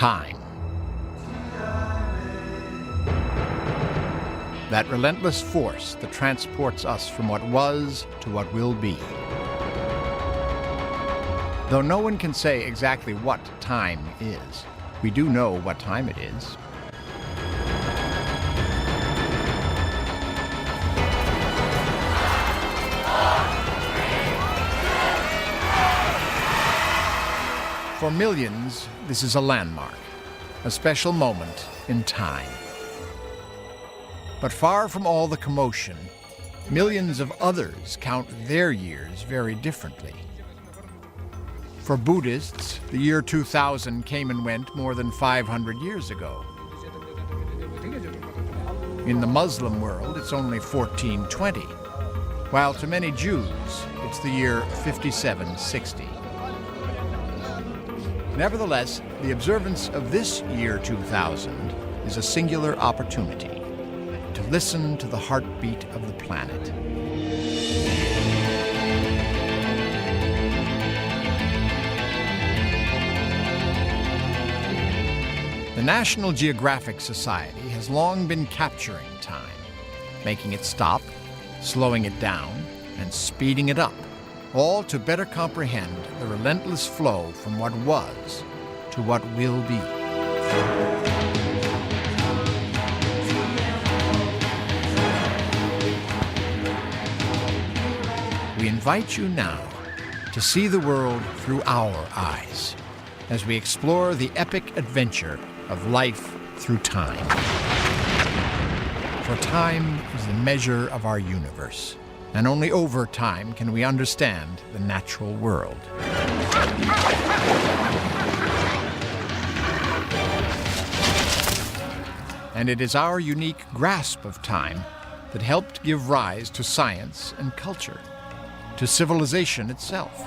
Time. That relentless force that transports us from what was to what will be. Though no one can say exactly what time is, we do know what time it is. For millions, this is a landmark, a special moment in time. But far from all the commotion, millions of others count their years very differently. For Buddhists, the year 2000 came and went more than 500 years ago. In the Muslim world, it's only 1420, while to many Jews, it's the year 5760. Nevertheless, the observance of this year 2000 is a singular opportunity to listen to the heartbeat of the planet. The National Geographic Society has long been capturing time, making it stop, slowing it down, and speeding it up, all to better comprehend the relentless flow from what was to what will be. We invite you now to see the world through our eyes as we explore the epic adventure of life through time. For time is the measure of our universe, and only over time can we understand the natural world. And it is our unique grasp of time that helped give rise to science and culture, to civilization itself.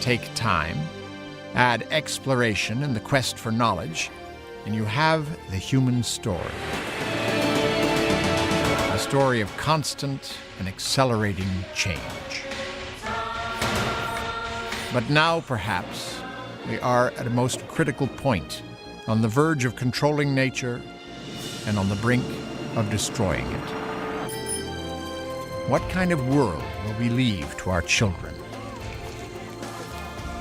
Take time, add exploration and the quest for knowledge, and you have the human story. A story of constant and accelerating change. But now, perhaps, we are at a most critical point, on the verge of controlling nature and on the brink of destroying it. What kind of world will we leave to our children?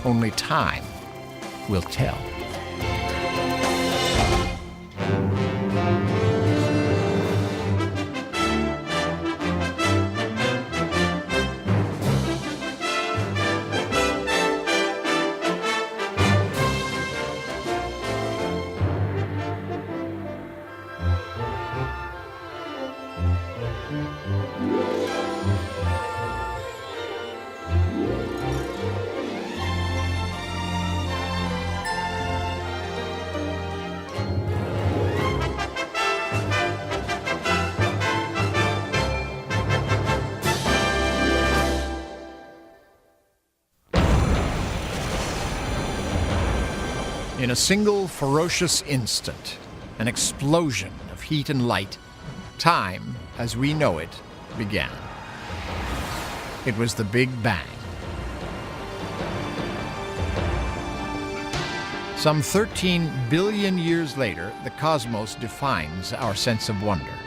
Only time will tell. In a single ferocious instant, an explosion of heat and light, time, as we know it, began. It was the Big Bang. Some 13 billion years later, the cosmos defines our sense of wonder,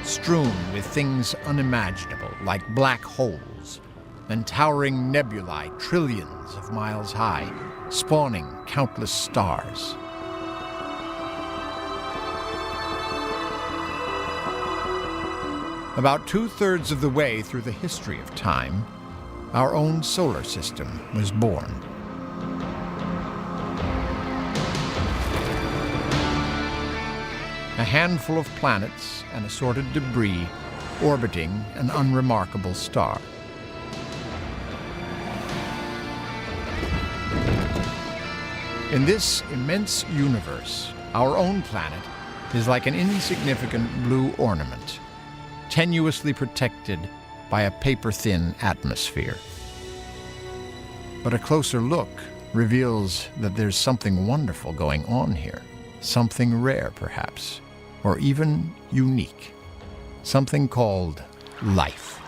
strewn with things unimaginable like black holes and towering nebulae trillions of miles high, spawning countless stars. About 2/3 of the way through the history of time, our own solar system was born. A handful of planets and assorted debris orbiting an unremarkable star. In this immense universe, our own planet is like an insignificant blue ornament, tenuously protected by a paper-thin atmosphere. But a closer look reveals that there's something wonderful going on here, something rare perhaps, or even unique, something called life.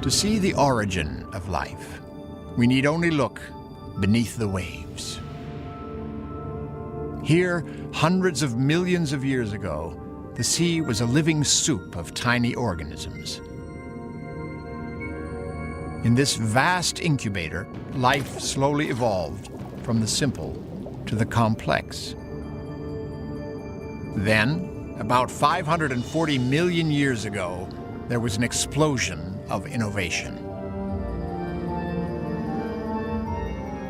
To see the origin of life, we need only look beneath the waves. Here, hundreds of millions of years ago, the sea was a living soup of tiny organisms. In this vast incubator, life slowly evolved from the simple to the complex. Then, about 540 million years ago, there was an explosion of innovation.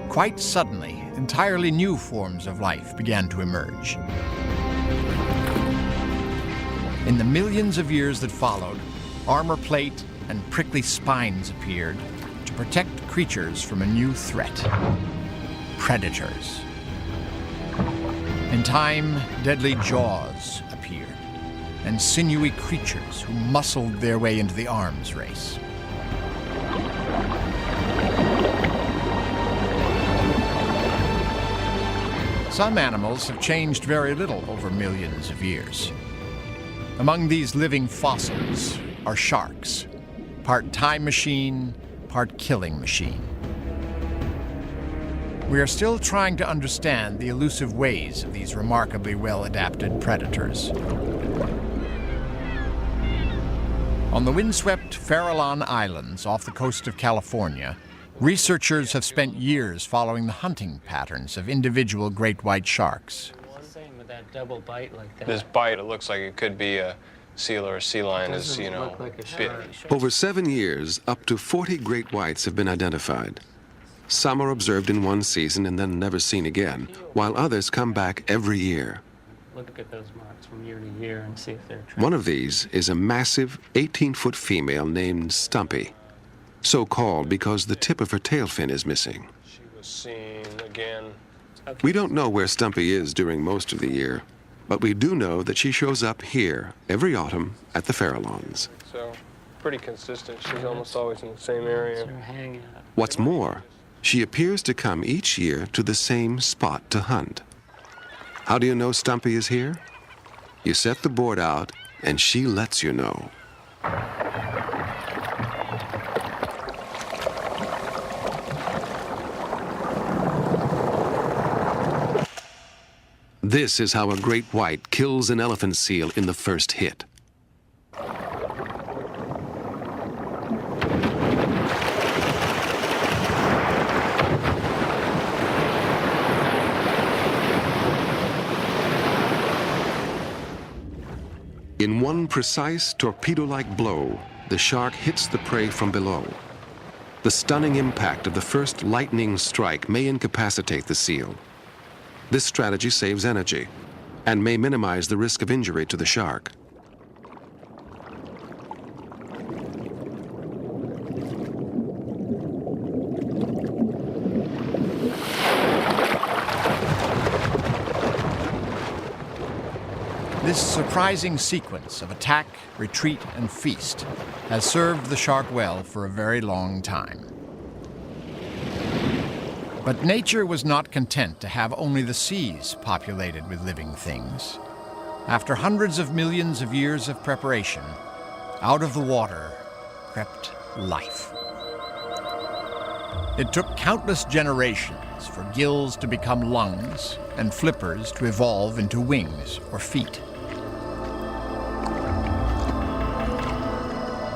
Quite suddenly, entirely new forms of life began to emerge. In the millions of years that followed, armor plate and prickly spines appeared to protect creatures from a new threat: predators. In time, deadly jaws appeared, and sinewy creatures who muscled their way into the arms race. Some animals have changed very little over millions of years. Among these living fossils are sharks, part time machine, part killing machine. We are still trying to understand the elusive ways of these remarkably well-adapted predators. On the windswept Farallon Islands off the coast of California, researchers have spent years following the hunting patterns of individual great white sharks. Same with that double bite like that. This bite, it looks like it could be a seal or a sea lion is, you know, Over 7 years, up to 40 great whites have been identified. Some are observed in one season and then never seen again, while others come back every year. Look at those marks from year to year and see if they're true. One of these is a massive 18-foot female named Stumpy, so called because the tip of her tail fin is missing. She was seen again. We don't know where Stumpy is during most of the year, but we do know that she shows up here every autumn at the Farallons. So, pretty consistent. She's almost always in the same area. They're hanging out. What's more, she appears to come each year to the same spot to hunt. How do you know Stumpy is here? You set the board out, and she lets you know. This is how a great white kills an elephant seal in the first hit. In one precise torpedo-like blow, the shark hits the prey from below. The stunning impact of the first lightning strike may incapacitate the seal. This strategy saves energy and may minimize the risk of injury to the shark. This surprising sequence of attack, retreat, and feast has served the shark well for a very long time. But nature was not content to have only the seas populated with living things. After hundreds of millions of years of preparation, out of the water crept life. It took countless generations for gills to become lungs and flippers to evolve into wings or feet.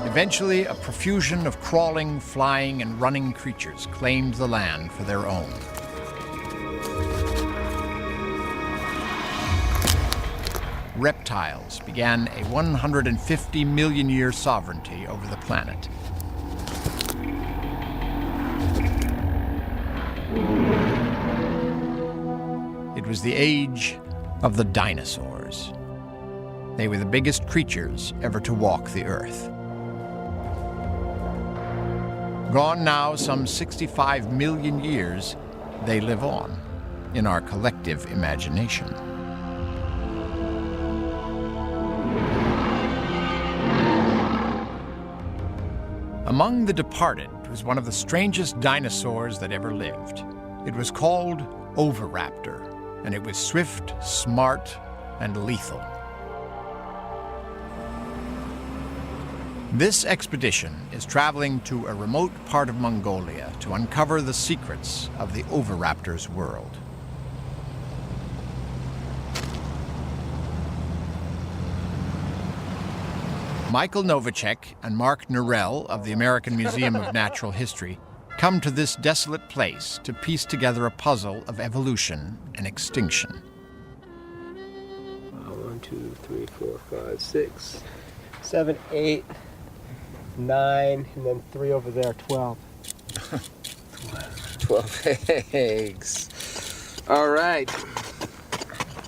Eventually, a profusion of crawling, flying, and running creatures claimed the land for their own. Reptiles began a 150 million year sovereignty over the planet. It was the age of the dinosaurs. They were the biggest creatures ever to walk the earth. Gone now some 65 million years, they live on in our collective imagination. Among the departed was one of the strangest dinosaurs that ever lived. It was called Oviraptor, and it was swift, smart, and lethal. This expedition is traveling to a remote part of Mongolia to uncover the secrets of the oviraptor's world. Michael Novacek and Mark Norell of the American Museum of Natural History come to this desolate place to piece together a puzzle of evolution and extinction. 1, 2, 3, 4, 5, 6, 7, 8, 9, and then 3 over there, 12. 12 eggs. All right.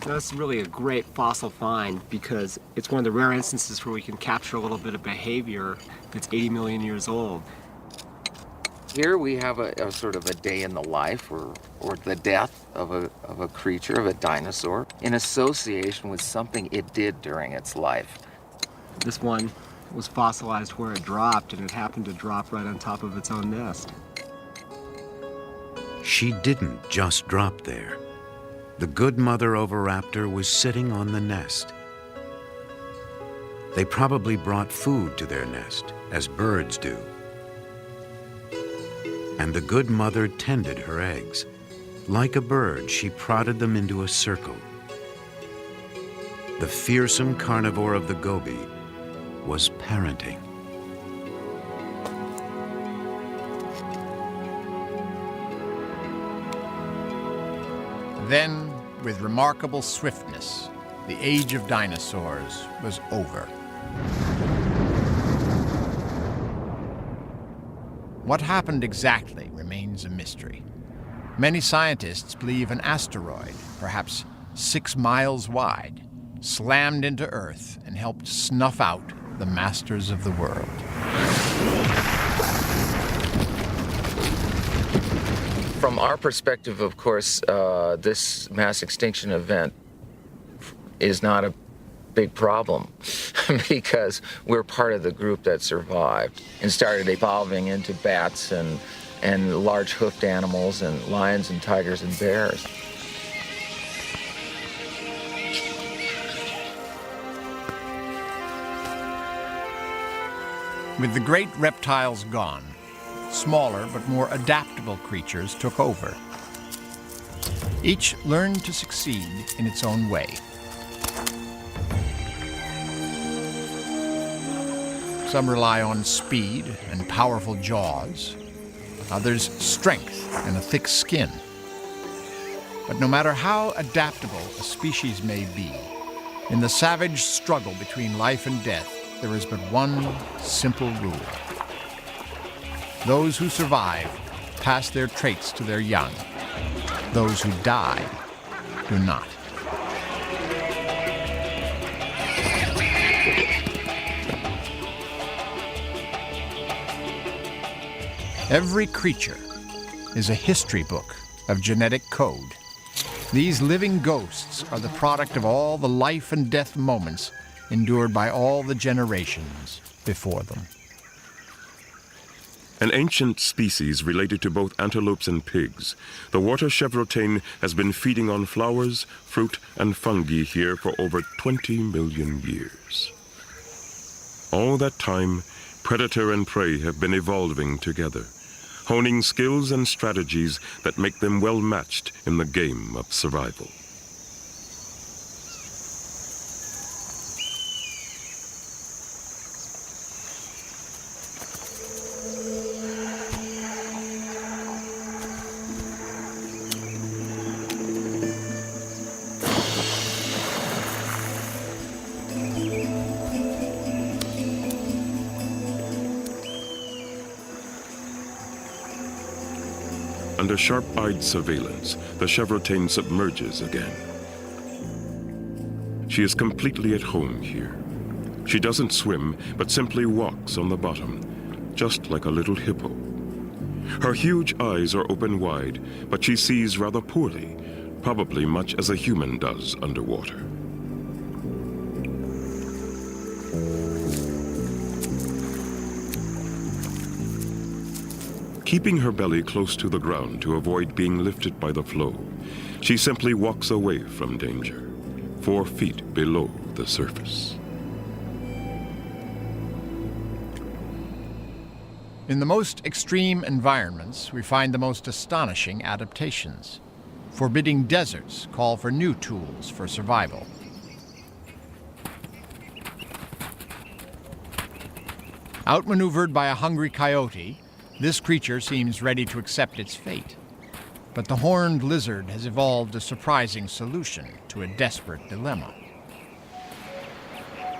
That's really a great fossil find because it's one of the rare instances where we can capture a little bit of behavior that's 80 million years old. Here we have a sort of a day in the life or the death of a creature, of a dinosaur, in association with something it did during its life. This one was fossilized where it dropped, and it happened to drop right on top of its own nest. She didn't just drop there. The good mother oviraptor was sitting on the nest. They probably brought food to their nest, as birds do. And the good mother tended her eggs. Like a bird, she prodded them into a circle. The fearsome carnivore of the Gobi was parenting. Then, with remarkable swiftness, the age of dinosaurs was over. What happened exactly remains a mystery. Many scientists believe an asteroid, perhaps 6 miles wide, slammed into Earth and helped snuff out the masters of the world. From our perspective, of course, this mass extinction event is not a big problem because we're part of the group that survived and started evolving into bats and large hoofed animals and lions and tigers and bears. With the great reptiles gone, smaller but more adaptable creatures took over. Each learned to succeed in its own way. Some rely on speed and powerful jaws, others strength and a thick skin. But no matter how adaptable a species may be, in the savage struggle between life and death, there is but one simple rule. Those who survive pass their traits to their young. Those who die do not. Every creature is a history book of genetic code. These living ghosts are the product of all the life and death moments endured by all the generations before them. An ancient species related to both antelopes and pigs, the water chevrotain has been feeding on flowers, fruit, and fungi here for over 20 million years. All that time, predator and prey have been evolving together, honing skills and strategies that make them well matched in the game of survival. Under sharp-eyed surveillance, the chevrotain submerges again. She is completely at home here. She doesn't swim, but simply walks on the bottom, just like a little hippo. Her huge eyes are open wide, but she sees rather poorly, probably much as a human does underwater. Keeping her belly close to the ground to avoid being lifted by the flow, she simply walks away from danger, 4 feet below the surface. In the most extreme environments, we find the most astonishing adaptations. Forbidding deserts call for new tools for survival. Outmaneuvered by a hungry coyote, this creature seems ready to accept its fate. But the horned lizard has evolved a surprising solution to a desperate dilemma.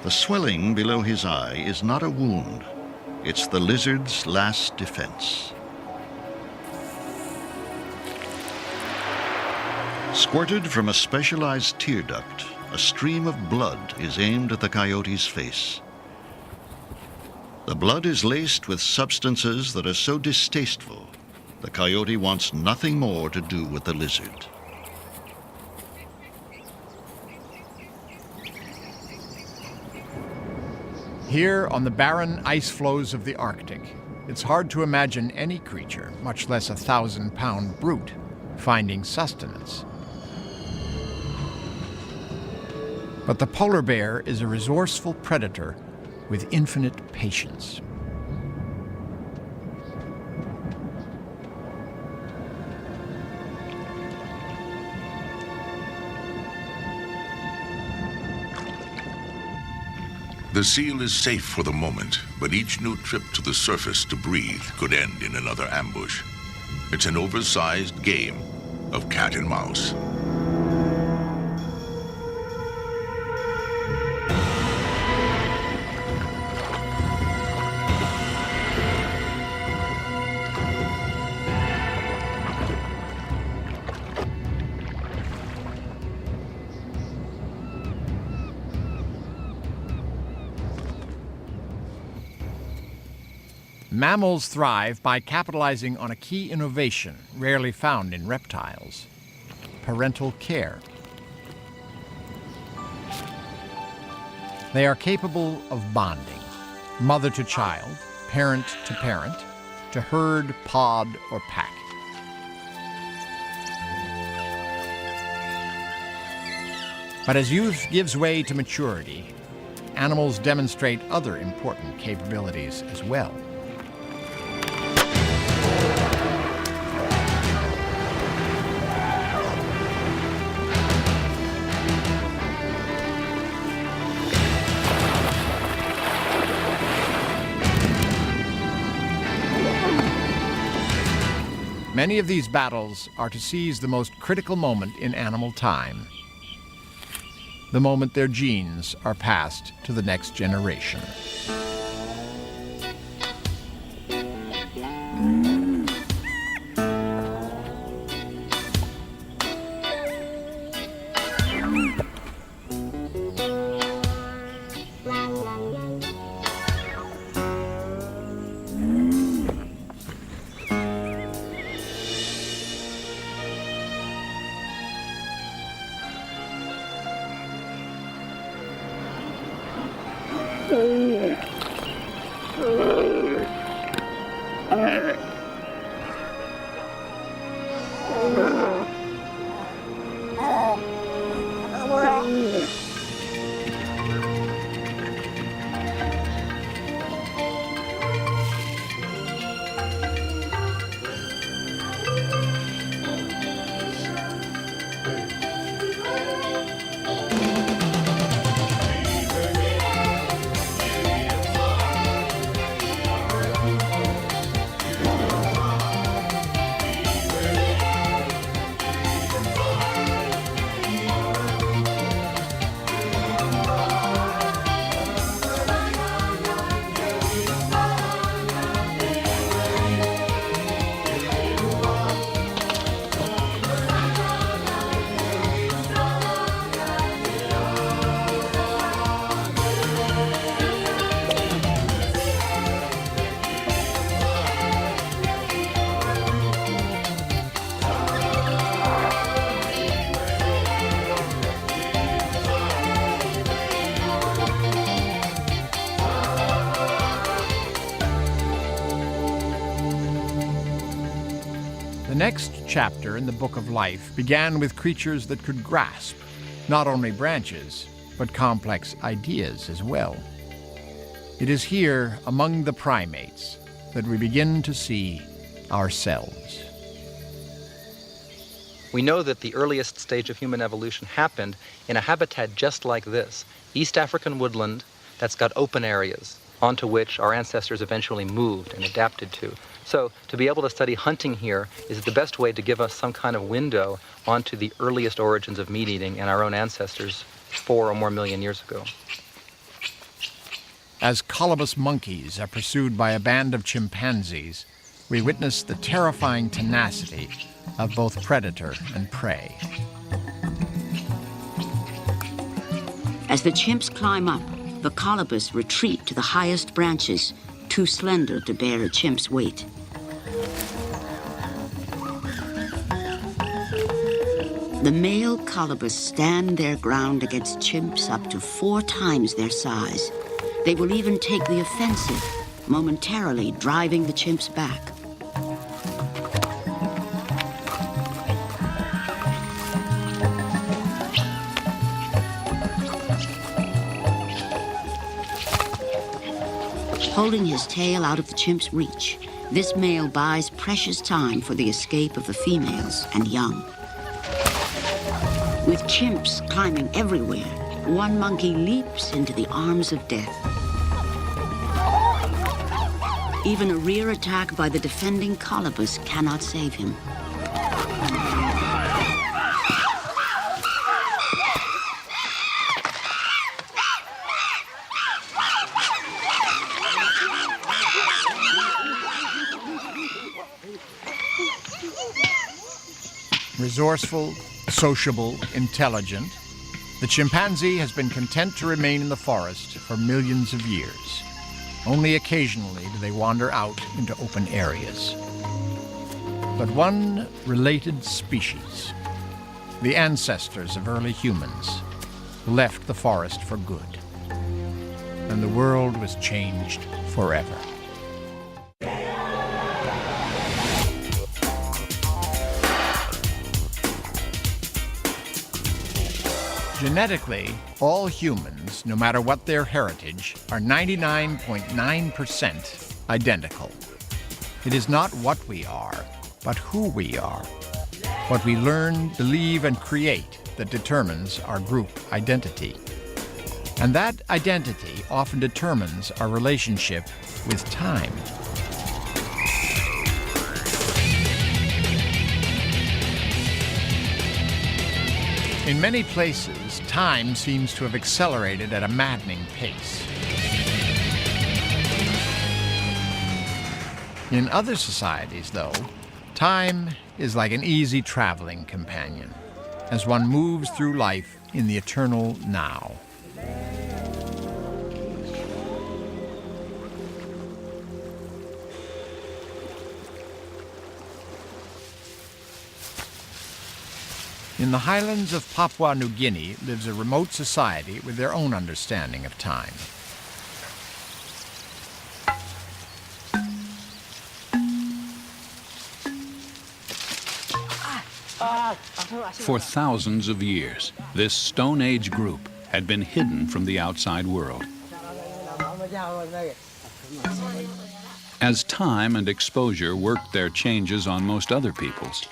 The swelling below his eye is not a wound. It's the lizard's last defense. Squirted from a specialized tear duct, a stream of blood is aimed at the coyote's face. The blood is laced with substances that are so distasteful, the coyote wants nothing more to do with the lizard. Here on the barren ice floes of the Arctic, it's hard to imagine any creature, much less a 1,000-pound brute, finding sustenance. But the polar bear is a resourceful predator with infinite patience. The seal is safe for the moment, but each new trip to the surface to breathe could end in another ambush. It's an oversized game of cat and mouse. Mammals thrive by capitalizing on a key innovation rarely found in reptiles: parental care. They are capable of bonding, mother to child, parent to parent, to herd, pod, or pack. But as youth gives way to maturity, animals demonstrate other important capabilities as well. Many of these battles are to seize the most critical moment in animal time, the moment their genes are passed to the next generation. The next chapter in the Book of Life began with creatures that could grasp not only branches, but complex ideas as well. It is here, among the primates, that we begin to see ourselves. We know that the earliest stage of human evolution happened in a habitat just like this, East African woodland that's got open areas onto which our ancestors eventually moved and adapted to. So to be able to study hunting here is the best way to give us some kind of window onto the earliest origins of meat eating and our own ancestors 4 or more million years ago. As colobus monkeys are pursued by a band of chimpanzees, we witness the terrifying tenacity of both predator and prey. As the chimps climb up, the colobus retreat to the highest branches, too slender to bear a chimp's weight. The male colobus stand their ground against chimps up to 4 times their size. They will even take the offensive, momentarily driving the chimps back. Holding his tail out of the chimp's reach, this male buys precious time for the escape of the females and young. With chimps climbing everywhere, one monkey leaps into the arms of death. Even a rear attack by the defending colobus cannot save him. Resourceful, sociable, intelligent, the chimpanzee has been content to remain in the forest for millions of years. Only occasionally do they wander out into open areas. But one related species, the ancestors of early humans, left the forest for good, and the world was changed forever. Genetically, all humans, no matter what their heritage, are 99.9% identical. It is not what we are, but who we are, what we learn, believe, and create that determines our group identity. And that identity often determines our relationship with time. In many places, time seems to have accelerated at a maddening pace. In other societies, though, time is like an easy traveling companion, as one moves through life in the eternal now. In the highlands of Papua New Guinea lives a remote society with their own understanding of time. For thousands of years, this Stone Age group had been hidden from the outside world. As time and exposure worked their changes on most other peoples,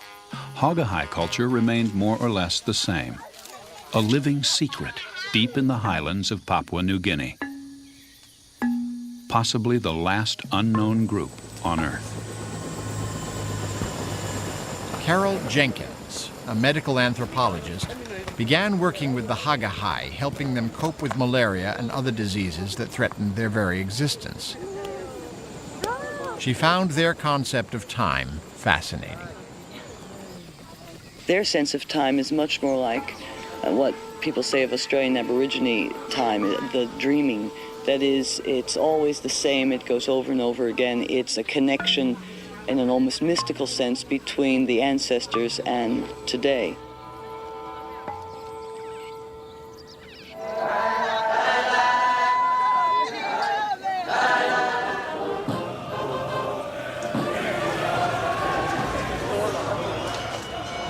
Hogahai culture remained more or less the same, a living secret deep in the highlands of Papua New Guinea. Possibly the last unknown group on Earth. Carol Jenkins, a medical anthropologist, began working with the Hogahai, helping them cope with malaria and other diseases that threatened their very existence. She found their concept of time fascinating. Their sense of time is much more like what people say of Australian Aborigine time, the dreaming. That is, it's always the same, it goes over and over again. It's a connection in an almost mystical sense between the ancestors and today.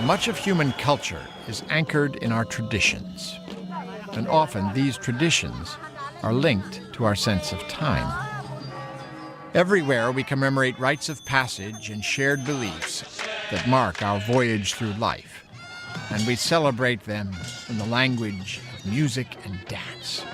Much of human culture is anchored in our traditions, and often these traditions are linked to our sense of time. Everywhere we commemorate rites of passage and shared beliefs that mark our voyage through life, and we celebrate them in the language of music and dance.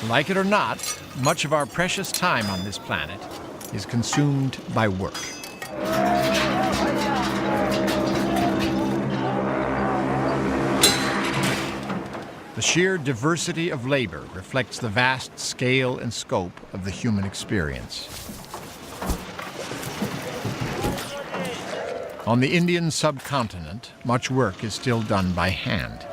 Like it or not, much of our precious time on this planet is consumed by work. The sheer diversity of labor reflects the vast scale and scope of the human experience. On the Indian subcontinent, much work is still done by hand.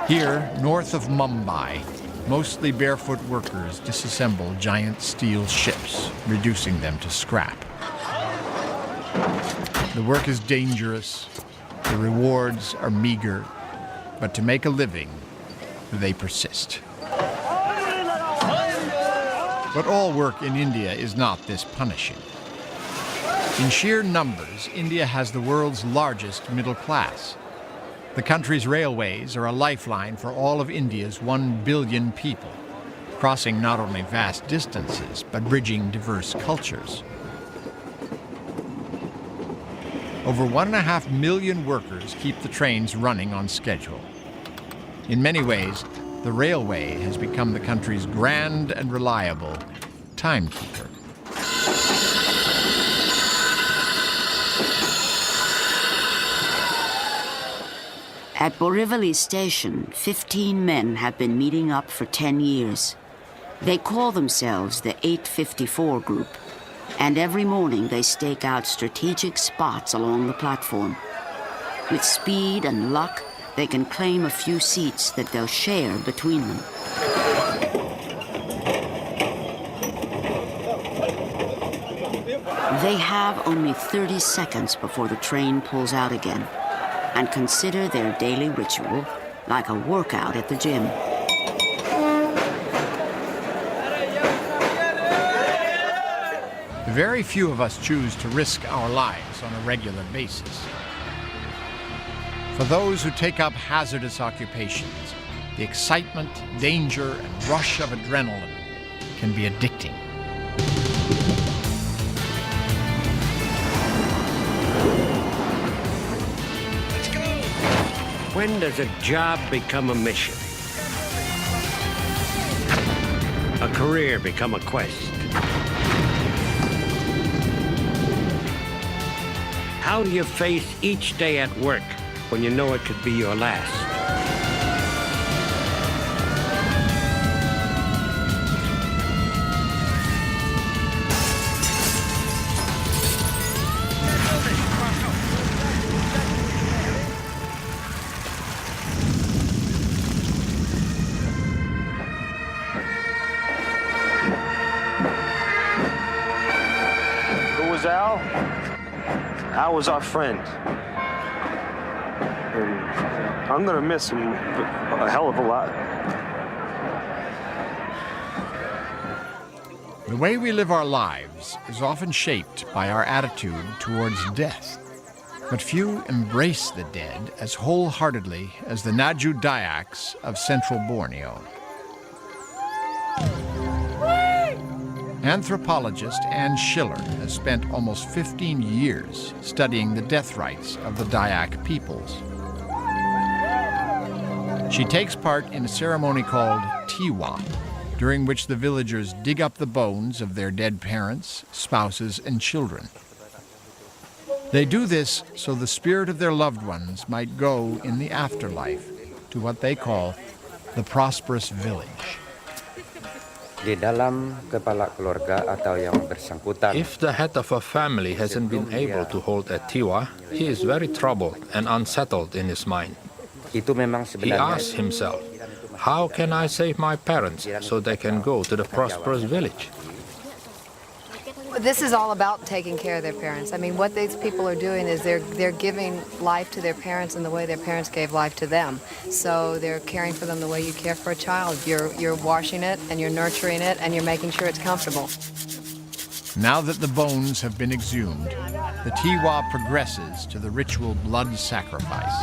Here, north of Mumbai, mostly barefoot workers disassemble giant steel ships, reducing them to scrap. The work is dangerous, the rewards are meager, but to make a living, they persist. But all work in India is not this punishing. In sheer numbers, India has the world's largest middle class. The country's railways are a lifeline for all of India's 1 billion people, crossing not only vast distances, but bridging diverse cultures. Over 1.5 million workers keep the trains running on schedule. In many ways, the railway has become the country's grand and reliable timekeeper. At Borivali Station, 15 men have been meeting up for 10 years. They call themselves the 854 Group, and every morning they stake out strategic spots along the platform. With speed and luck, they can claim a few seats that they'll share between them. They have only 30 seconds before the train pulls out again, and consider their daily ritual like a workout at the gym. Very few of us choose to risk our lives on a regular basis. For those who take up hazardous occupations, the excitement, danger, and rush of adrenaline can be addicting. When does a job become a mission? A career become a quest? How do you face each day at work when you know it could be your last? Al was our friend. I'm gonna miss him a hell of a lot. The way we live our lives is often shaped by our attitude towards death. But few embrace the dead as wholeheartedly as the Naju Dayaks of central Borneo. Anthropologist Anne Schiller has spent almost 15 years studying the death rites of the Dayak peoples. She takes part in a ceremony called Tiwa, during which the villagers dig up the bones of their dead parents, spouses, and children. They do this so the spirit of their loved ones might go in the afterlife to what they call the prosperous village. If the head of a family hasn't been able to hold a tiwa, he is very troubled and unsettled in his mind. He asks himself, how can I save my parents so they can go to the prosperous village? This is all about taking care of their parents. I mean, what these people are doing is they're giving life to their parents in the way their parents gave life to them. So they're caring for them the way you care for a child. You're washing it, and you're nurturing it, and you're making sure it's comfortable. Now that the bones have been exhumed, the Tiwa progresses to the ritual blood sacrifice.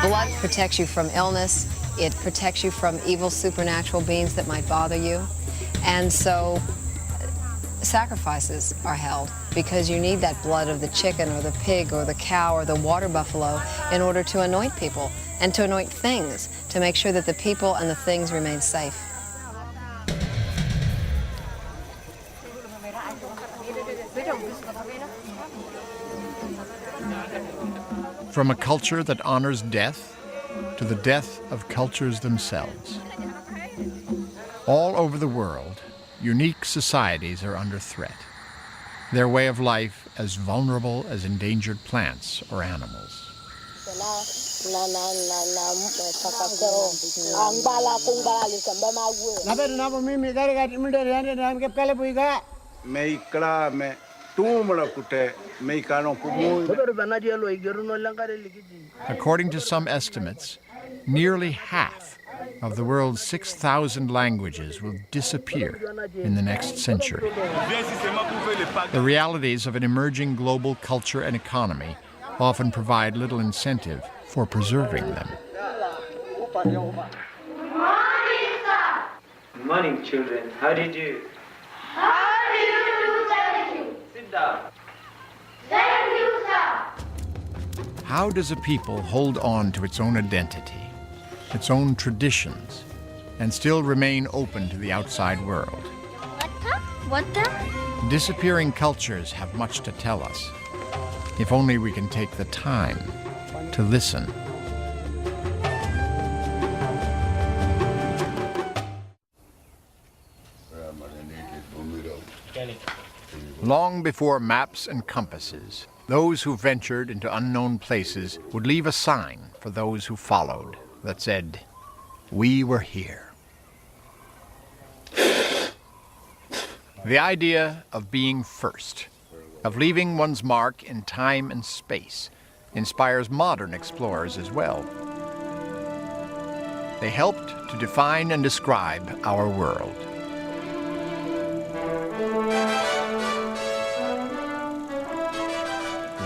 Blood protects you from illness. It protects you from evil supernatural beings that might bother you. And so sacrifices are held because you need that blood of the chicken or the pig or the cow or the water buffalo in order to anoint people and to anoint things to make sure that the people and the things remain safe. From a culture that honors death to the death of cultures themselves. All over the world, unique societies are under threat, their way of life as vulnerable as endangered plants or animals. According to some estimates, nearly half of the world's 6,000 languages will disappear in the next century. The realities of an emerging global culture and economy often provide little incentive for preserving them. Good morning, children. How do you do? How do you do? Thank you. Sit down. Thank you, sir. How does a people hold on to its own identity, its own traditions, and still remain open to the outside world? What the? Disappearing cultures have much to tell us, if only we can take the time to listen. Long before maps and compasses, those who ventured into unknown places would leave a sign for those who followed that said, "We were here." The idea of being first, of leaving one's mark in time and space, inspires modern explorers as well. They helped to define and describe our world.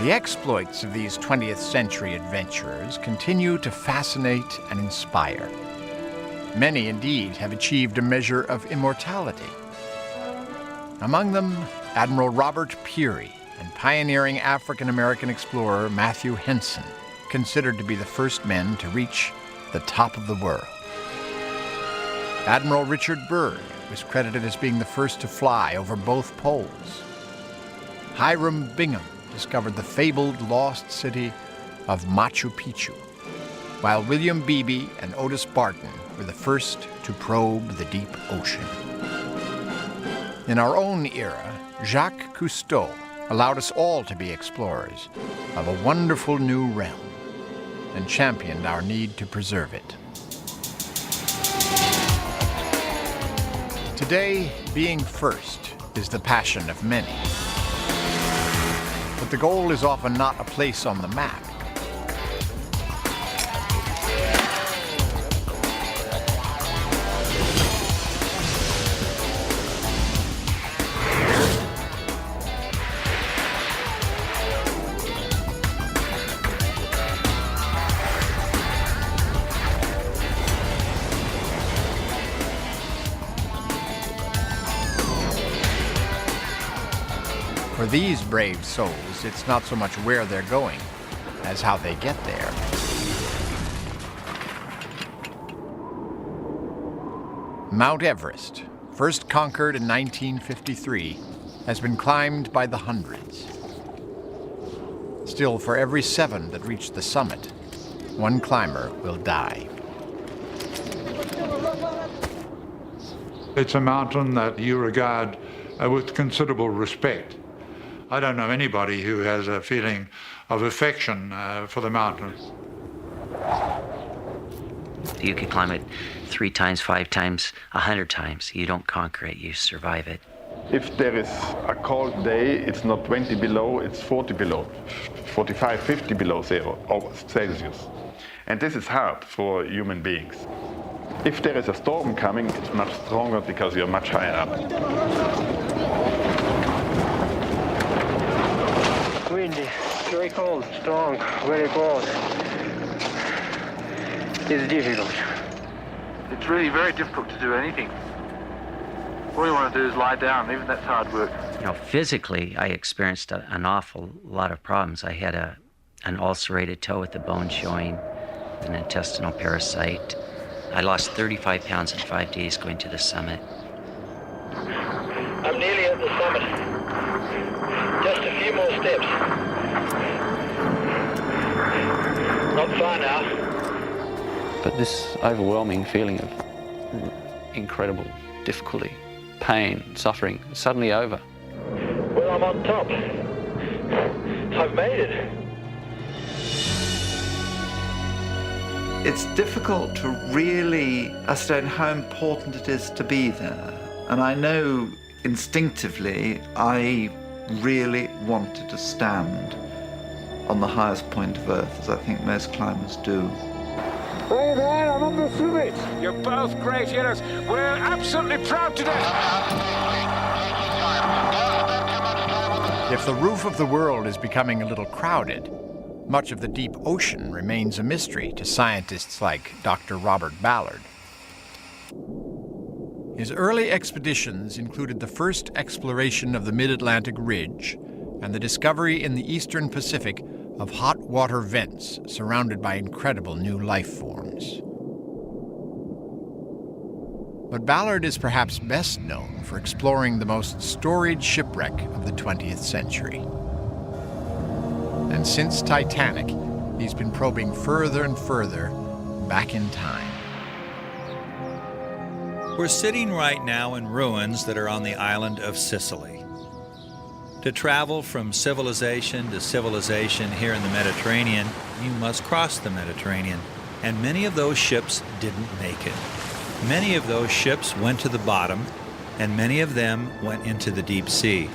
The exploits of these 20th century adventurers continue to fascinate and inspire. Many, indeed, have achieved a measure of immortality. Among them, Admiral Robert Peary and pioneering African-American explorer Matthew Henson, considered to be the first men to reach the top of the world. Admiral Richard Byrd was credited as being the first to fly over both poles. Hiram Bingham discovered the fabled lost city of Machu Picchu, while William Beebe and Otis Barton were the first to probe the deep ocean. In our own era, Jacques Cousteau allowed us all to be explorers of a wonderful new realm and championed our need to preserve it. Today, being first is the passion of many. But the goal is often not a place on the map. For these brave souls, it's not so much where they're going as how they get there. Mount Everest, first conquered in 1953, has been climbed by the hundreds. Still, for every 7 that reach the summit, one climber will die. It's a mountain that you regard with considerable respect. I don't know anybody who has a feeling of affection for the mountain. You could climb it 3 times, 5 times, 100 times. You don't conquer it, you survive it. If there is a cold day, it's not 20 below, it's 40 below, 45, 50 below Celsius. And this is hard for human beings. If there is a storm coming, it's much stronger because you're much higher up. Windy, very cold, strong, very cold. It's difficult. It's really very difficult to do anything. All you want to do is lie down, even that's hard work. You know, physically, I experienced an awful lot of problems. I had an ulcerated toe with the bone showing, an intestinal parasite. I lost 35 pounds in 5 days going to the summit. I'm nearly at the summit. Just a few more steps. Not far now. But this overwhelming feeling of incredible difficulty, pain, suffering, is suddenly over. Well, I'm on top. I've made it. It's difficult to really ascertain how important it is to be there. And I know instinctively I really wanted to stand on the highest point of Earth, as I think most climbers do. Hey there, I'm on the summit. You're both great hitters. We're absolutely proud today. If the roof of the world is becoming a little crowded, much of the deep ocean remains a mystery to scientists like Dr. Robert Ballard. His early expeditions included the first exploration of the mid-Atlantic ridge and the discovery in the eastern Pacific of hot water vents surrounded by incredible new life forms. But Ballard is perhaps best known for exploring the most storied shipwreck of the 20th century. And since Titanic, he's been probing further and further back in time. We're sitting right now in ruins that are on the island of Sicily. To travel from civilization to civilization here in the Mediterranean, you must cross the Mediterranean, and many of those ships didn't make it. Many of those ships went to the bottom, and many of them went into the deep sea.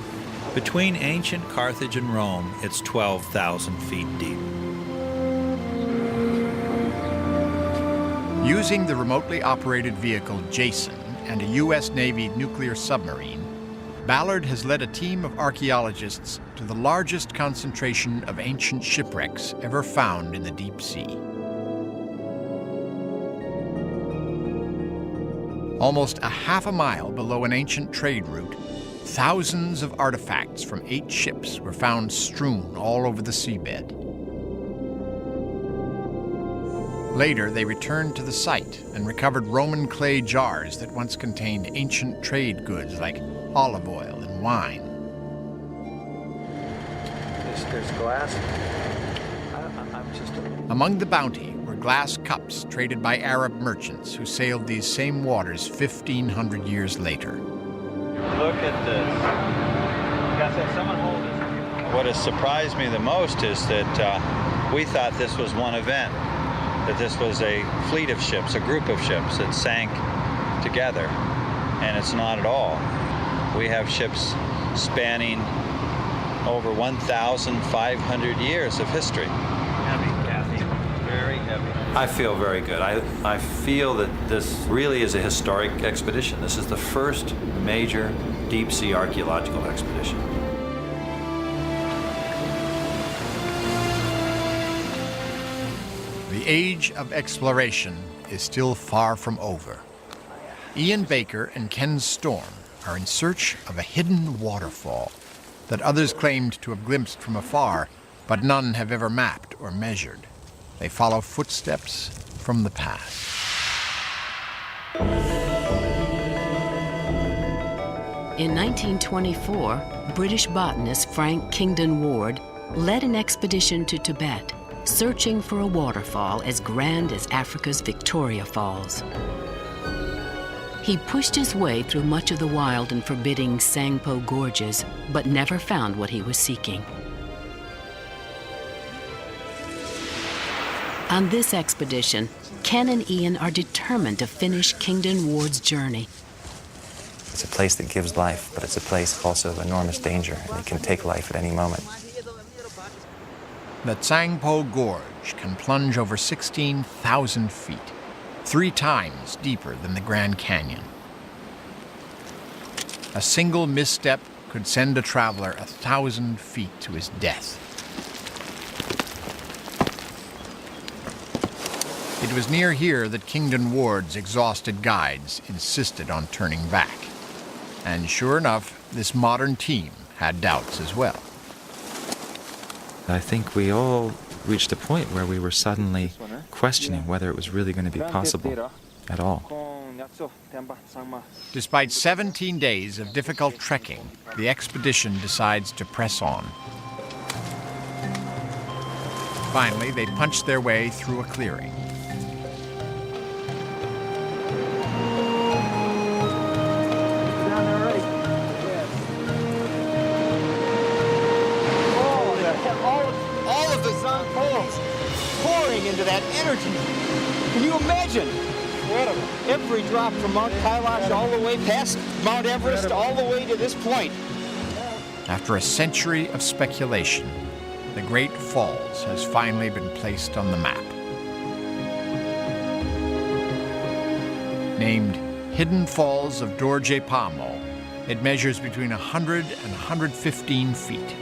Between ancient Carthage and Rome, it's 12,000 feet deep. Using the remotely operated vehicle Jason and a U.S. Navy nuclear submarine, Ballard has led a team of archaeologists to the largest concentration of ancient shipwrecks ever found in the deep sea. Almost a half a mile below an ancient trade route, thousands of artifacts from 8 ships were found strewn all over the seabed. Later, they returned to the site and recovered Roman clay jars that once contained ancient trade goods like olive oil and wine. There's glass. Among the bounty were glass cups traded by Arab merchants who sailed these same waters 1,500 years later. Look at this. Someone hold this. What has surprised me the most is that we thought this was one event, that this was a fleet of ships, a group of ships that sank together, and it's not at all. We have ships spanning over 1,500 years of history. Heavy, Kathy. Very heavy. I feel very good. I feel that this really is a historic expedition. This is the first major deep-sea archaeological expedition. The age of exploration is still far from over. Ian Baker and Ken Storm are in search of a hidden waterfall that others claimed to have glimpsed from afar, but none have ever mapped or measured. They follow footsteps from the past. In 1924, British botanist Frank Kingdon Ward led an expedition to Tibet, searching for a waterfall as grand as Africa's Victoria Falls. He pushed his way through much of the wild and forbidding Sangpo gorges, but never found what he was seeking. On this expedition, Ken and Ian are determined to finish Kingdon Ward's journey. It's a place that gives life, but it's a place also of enormous danger, and it can take life at any moment. The Tsangpo Gorge can plunge over 16,000 feet, 3 times deeper than the Grand Canyon. A single misstep could send a traveler 1,000 feet to his death. It was near here that Kingdon Ward's exhausted guides insisted on turning back. And sure enough, this modern team had doubts as well. I think we all reached a point where we were suddenly questioning whether it was really going to be possible at all. Despite 17 days of difficult trekking, the expedition decides to press on. Finally, they punch their way through a clearing. Pouring into that energy. Can you imagine? Incredible. Every drop from Mount Kailash all the way past Mount Everest, all the way to this point. After a century of speculation, the Great Falls has finally been placed on the map. Named Hidden Falls of Dorje Pamo, it measures between 100 and 115 feet,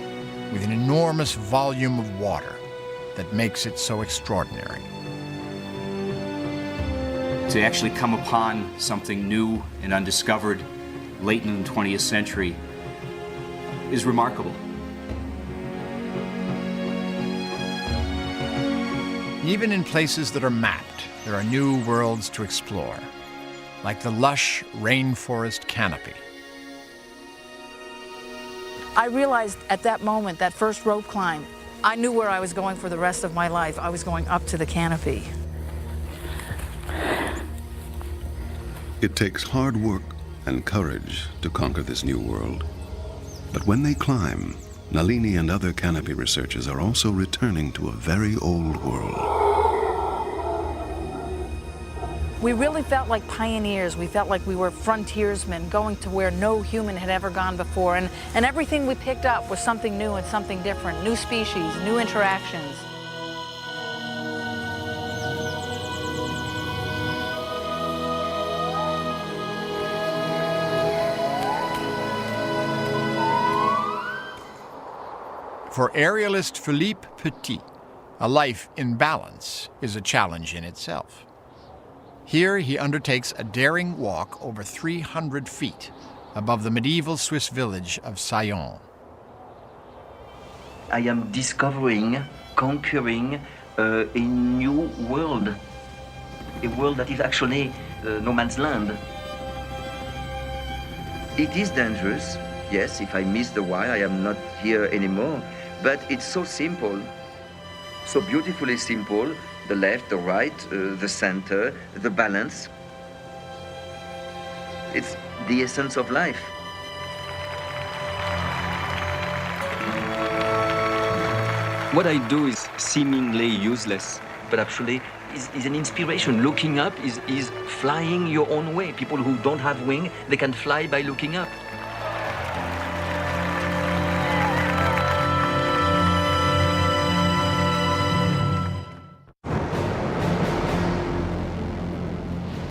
with an enormous volume of water that makes it so extraordinary. To actually come upon something new and undiscovered late in the 20th century is remarkable. Even in places that are mapped, there are new worlds to explore, like the lush rainforest canopy. I realized at that moment, that first rope climb, I knew where I was going for the rest of my life. I was going up to the canopy. It takes hard work and courage to conquer this new world. But when they climb, Nalini and other canopy researchers are also returning to a very old world. We really felt like pioneers. We felt like we were frontiersmen going to where no human had ever gone before. And everything we picked up was something new and something different. New species, new interactions. For aerialist Philippe Petit, a life in balance is a challenge in itself. Here he undertakes a daring walk over 300 feet above the medieval Swiss village of Saillon. I am discovering, conquering a new world. A world that is actually no man's land. It is dangerous. Yes, if I miss the why, I am not here anymore. But it's so simple, so beautifully simple. The left, the right, the center, the balance. It's the essence of life. What I do is seemingly useless, but actually is an inspiration. Looking up is flying your own way. People who don't have wings, they can fly by looking up.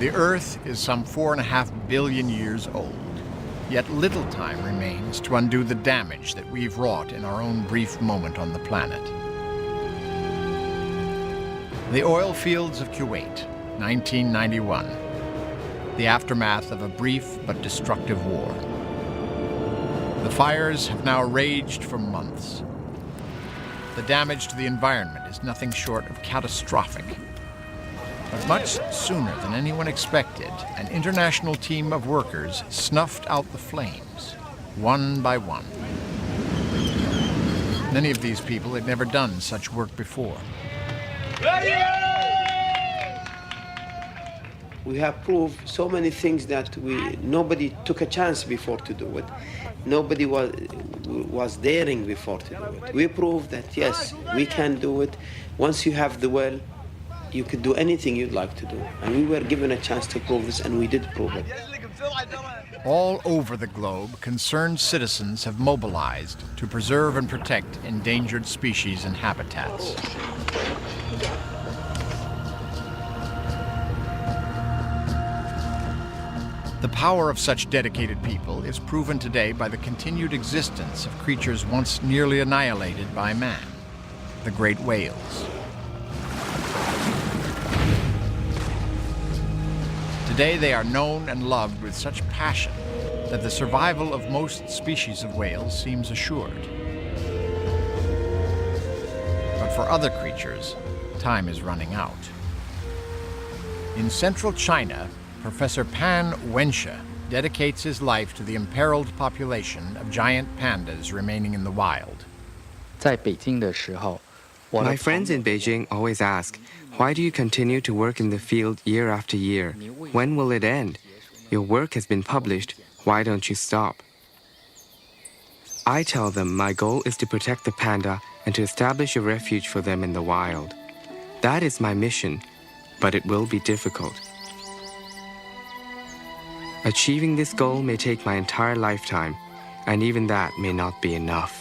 The Earth is some 4.5 billion years old, yet little time remains to undo the damage that we've wrought in our own brief moment on the planet. The oil fields of Kuwait, 1991. The aftermath of a brief but destructive war. The fires have now raged for months. The damage to the environment is nothing short of catastrophic. But much sooner than anyone expected, an international team of workers snuffed out the flames, one by one. Many of these people had never done such work before. We have proved so many things that nobody took a chance before to do it. Nobody was daring before to do it. We proved that, yes, we can do it. Once you have the will, you could do anything you'd like to do. And we were given a chance to prove this, and we did prove it. All over the globe, concerned citizens have mobilized to preserve and protect endangered species and habitats. The power of such dedicated people is proven today by the continued existence of creatures once nearly annihilated by man, the great whales. Today they are known and loved with such passion that the survival of most species of whales seems assured. But for other creatures, time is running out. In central China, Professor Pan Wensche dedicates his life to the imperiled population of giant pandas remaining in the wild. My friends in Beijing always ask, why do you continue to work in the field year after year? When will it end? Your work has been published. Why don't you stop? I tell them my goal is to protect the panda and to establish a refuge for them in the wild. That is my mission, but it will be difficult. Achieving this goal may take my entire lifetime, and even that may not be enough.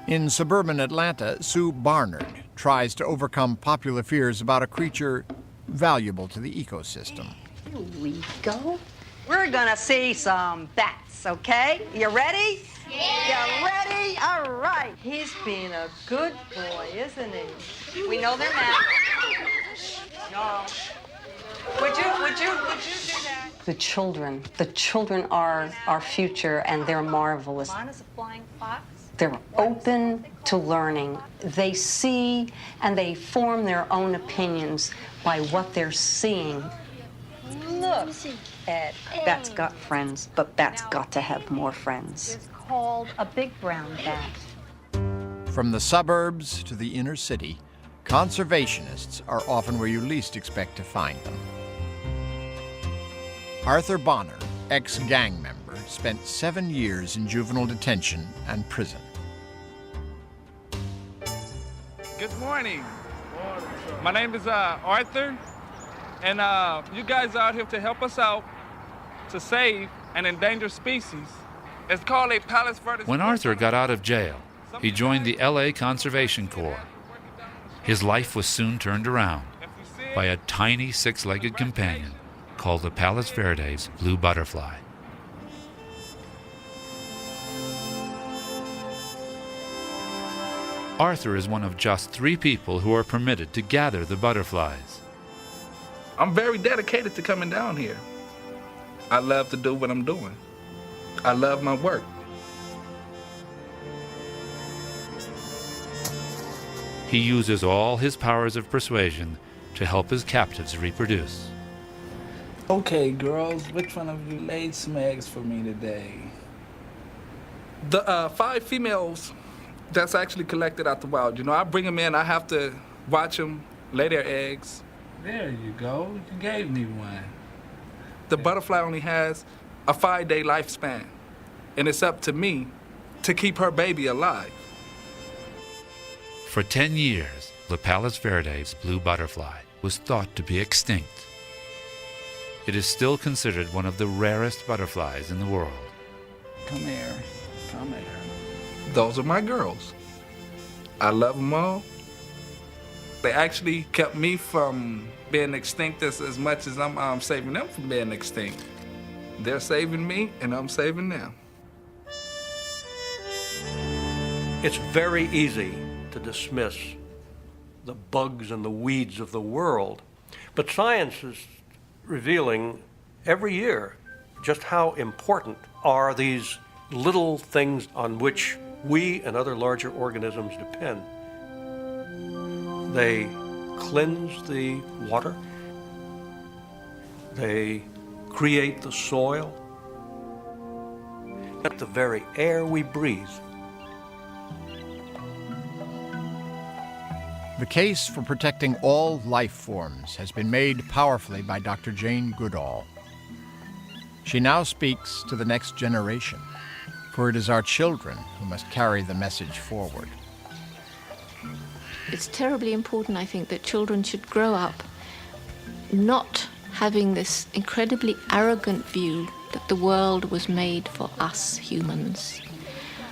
In suburban Atlanta, Sue Barnard tries to overcome popular fears about a creature valuable to the ecosystem. Here we go. We're gonna see some bats, okay? You ready? Yeah. You ready? All right. He's being a good boy, isn't he? We know they're mad. No. Would you do that? The children are our future, and they're marvelous. Mine is a flying fox. They're open to learning. They see and they form their own opinions by what they're seeing. Look, Ed. Bat's got friends, but Bat's got to have more friends. It's called a big brown bat. From the suburbs to the inner city, conservationists are often where you least expect to find them. Arthur Bonner, ex-gang member, spent 7 years in juvenile detention and prison. Good morning. My name is Arthur, and you guys are out here to help us out to save an endangered species. It's called a Palos Verdes. When Arthur got out of jail, he joined the LA Conservation Corps. His life was soon turned around by a tiny six-legged companion called the Palos Verdes blue butterfly. Arthur is one of just 3 people who are permitted to gather the butterflies. I'm very dedicated to coming down here. I love to do what I'm doing. I love my work. He uses all his powers of persuasion to help his captives reproduce. Okay, girls, which one of you laid some eggs for me today? The 5 females that's actually collected out the wild. You know, I bring them in, I have to watch them lay their eggs. There you go, you gave me one. The butterfly only has a 5-day lifespan, and it's up to me to keep her baby alive. For 10 years, the Palos Verdes blue butterfly was thought to be extinct. It is still considered one of the rarest butterflies in the world. Come here. Those are my girls. I love them all. They actually kept me from being extinct as much as I'm saving them from being extinct. They're saving me, and I'm saving them. It's very easy to dismiss the bugs and the weeds of the world, but science is revealing every year just how important are these little things on which we and other larger organisms depend. They cleanse the water, they create the soil, and the very air we breathe. The case for protecting all life forms has been made powerfully by Dr. Jane Goodall. She now speaks to the next generation, for it is our children who must carry the message forward. It's terribly important, I think, that children should grow up not having this incredibly arrogant view that the world was made for us humans.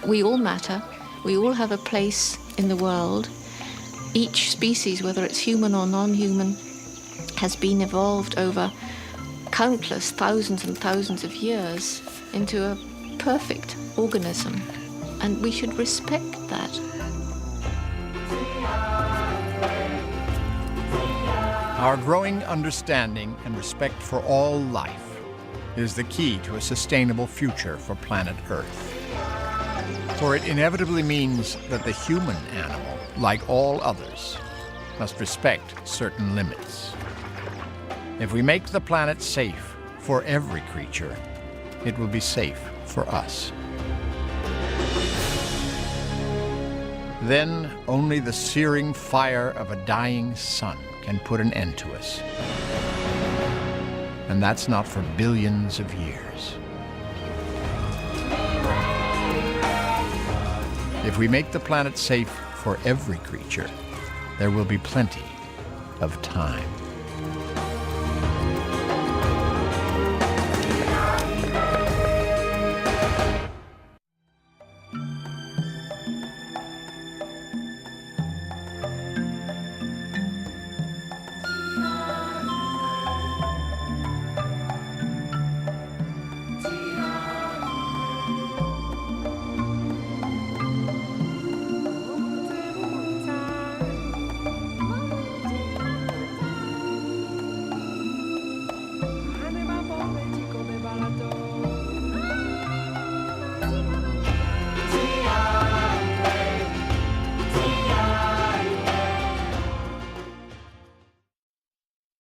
We all matter. We all have a place in the world. Each species, whether it's human or non-human, has been evolved over countless thousands and thousands of years into a perfect organism, and we should respect that. Our growing understanding and respect for all life is the key to a sustainable future for planet Earth. For it inevitably means that the human animal, like all others, must respect certain limits. If we make the planet safe for every creature, it will be safe for us. Then only the searing fire of a dying sun can put an end to us. And that's not for billions of years. If we make the planet safe for every creature, there will be plenty of time.